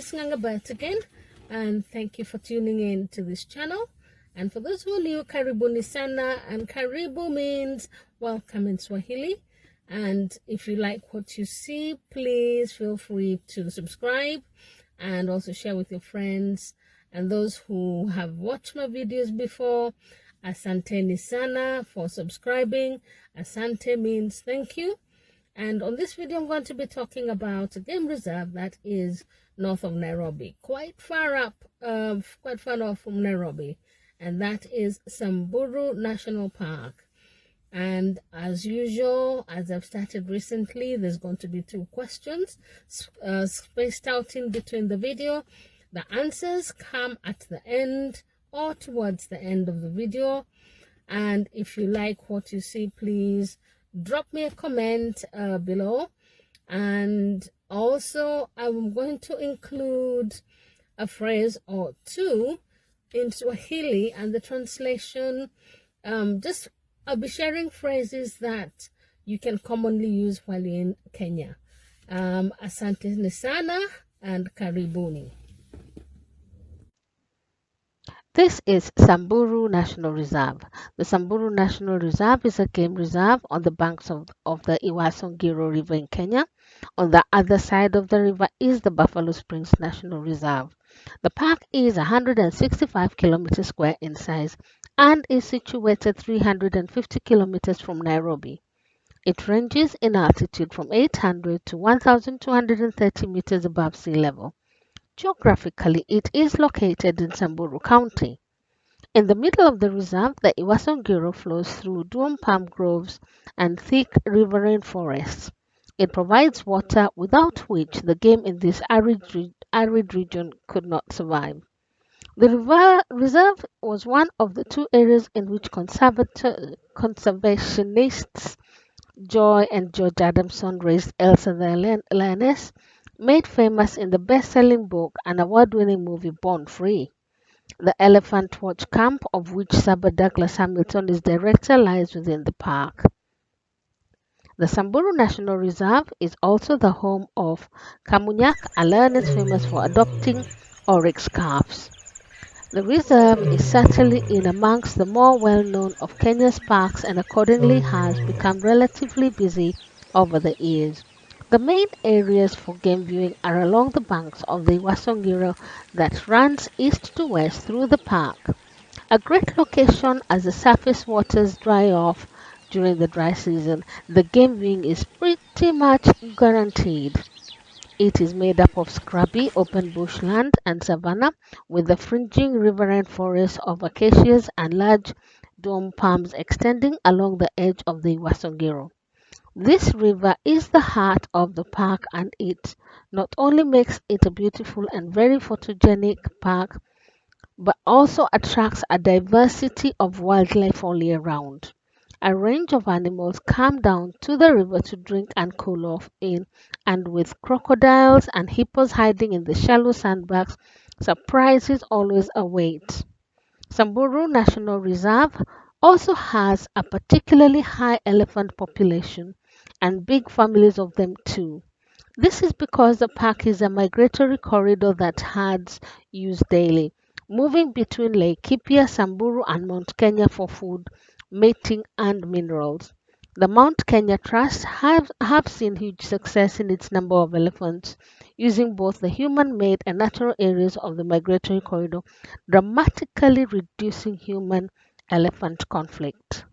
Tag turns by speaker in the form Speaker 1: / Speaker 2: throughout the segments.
Speaker 1: Joyce Nganga-Bert again, and thank you for tuning in to this channel. And for those who are new, Karibuni sana, and Karibu means welcome in Swahili. And if you like what you see, please feel free to subscribe and also share with your friends. And those who have watched my videos before, asante sana for subscribing. Asante means thank you. And on this video, I'm going to be talking about a game reserve that is north of Nairobi, quite far north from Nairobi, and that is Samburu National Park. And as usual, as I've started recently, there's going to be 2 questions spaced out in between the video. The answers come at the end or towards the end of the video. And if you like what you see, please drop me a comment below. And also, I'm going to include a phrase or 2 in Swahili, and the translation, I'll be sharing phrases that you can commonly use while you're in Kenya. Asante sana and karibuni.
Speaker 2: This is Samburu National Reserve. The Samburu National Reserve is a game reserve on the banks of the Iwasongiro River in Kenya. On the other side of the river is the Buffalo Springs National Reserve. The park is 165 kilometers square in size and is situated 350 kilometers from Nairobi. It ranges in altitude from 800 to 1,230 meters above sea level. Geographically, it is located in Samburu County. In the middle of the reserve, the Iwasongiro flows through duum palm groves and thick riverine forests. It provides water without which the game in this arid region could not survive. The reserve was one of the 2 areas in which conservationists Joy and George Adamson raised Elsa the Lioness, made famous in the best-selling book and award-winning movie Born Free. The Elephant Watch Camp, of which Sir Douglas Hamilton is director, lies within the park. The Samburu National Reserve is also the home of Kamunyak, a lioness famous for adopting oryx calves. The reserve is certainly in amongst the more well-known of Kenya's parks and accordingly has become relatively busy over the years. The main areas for game viewing are along the banks of the Iwasongiro that runs east to west through the park. A great location as the surface waters dry off during the dry season, the game viewing is pretty much guaranteed. It is made up of scrubby open bushland and savanna with the fringing riverine forests of acacias and large dome palms extending along the edge of the Iwasongiro. This river is the heart of the park, and it not only makes it a beautiful and very photogenic park, but also attracts a diversity of wildlife all year round. A range of animals come down to the river to drink and cool off in, and with crocodiles and hippos hiding in the shallow sandbanks, surprises always await. Samburu National Reserve also has a particularly high elephant population, and big families of them too. This is because the park is a migratory corridor that herds use daily, moving between Laikipia, Samburu and Mount Kenya for food, mating and minerals. The Mount Kenya Trust have seen huge success in its number of elephants, using both the human-made and natural areas of the migratory corridor, dramatically reducing human-elephant conflict.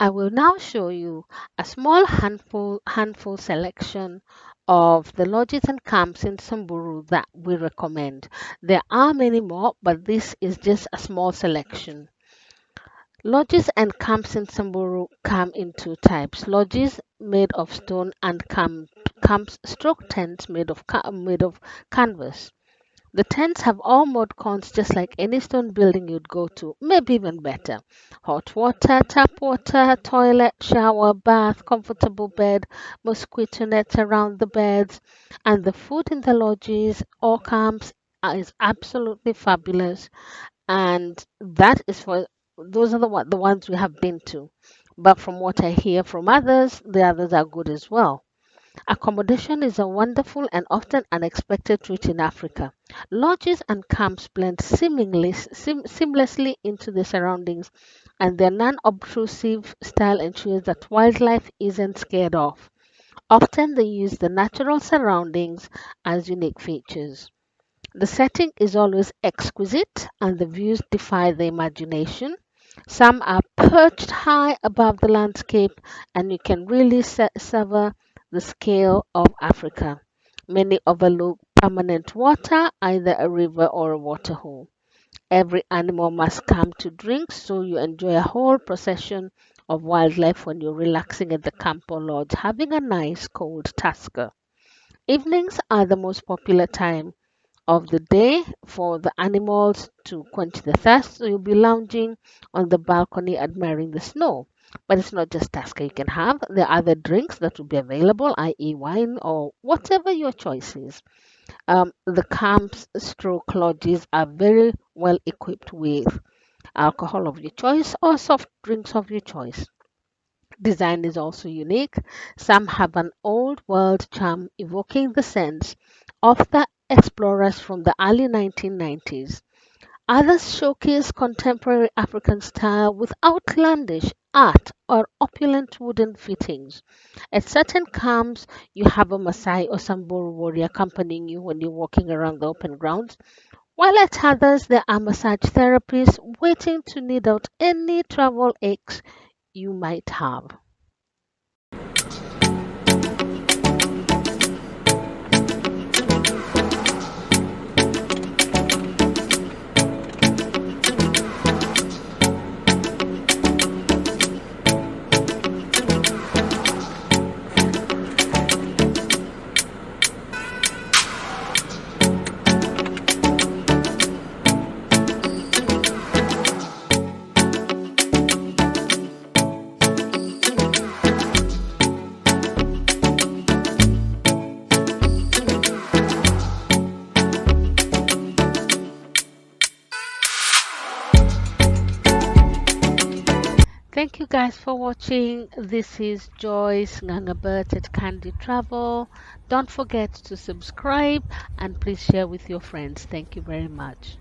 Speaker 2: I will now show you a small handful selection of the lodges and camps in Samburu that we recommend. There are many more, but this is just a small selection. Lodges and camps in Samburu come in 2 types: lodges made of stone and camps stroke tents made of canvas. The tents have all mud cones just like any stone building you'd go to, maybe even better. Hot water, tap water, toilet, shower, bath, comfortable bed, mosquito nets around the beds, and the food in the lodges or camps is absolutely fabulous. And that is for those are the ones we have been to. But from what I hear from others, the others are good as well. Accommodation is a wonderful and often unexpected treat in Africa. Lodges and camps blend seamlessly into the surroundings, and their non obtrusive style ensures that wildlife isn't scared off. Often they use the natural surroundings as unique features. The setting is always exquisite and the views defy the imagination. Some are perched high above the landscape, and you can really savor the scale of Africa. Many overlook permanent water, either a river or a waterhole. Every animal must come to drink, so you enjoy a whole procession of wildlife when you're relaxing at the camp or lodge, having a nice cold tusker. Evenings are the most popular time of the day for the animals to quench the thirst. So you'll be lounging on the balcony admiring the snow. But it's not just Tusker you can have. There are other drinks that will be available, i.e., wine or whatever your choice is. The camps stroke lodges are very well equipped with alcohol of your choice or soft drinks of your choice. Design is also unique. Some have an old world charm evoking the sense of the explorers from the early 1990s. Others showcase contemporary African style with outlandish art or opulent wooden fittings. At certain camps, you have a Maasai or Samburu warrior accompanying you when you're walking around the open grounds, while at others, there are massage therapists waiting to knead out any travel aches you might have. Thank you guys for watching. This is Joyce Nganga-Bert at Qande Travel. Don't forget to subscribe and please share with your friends. Thank you very much.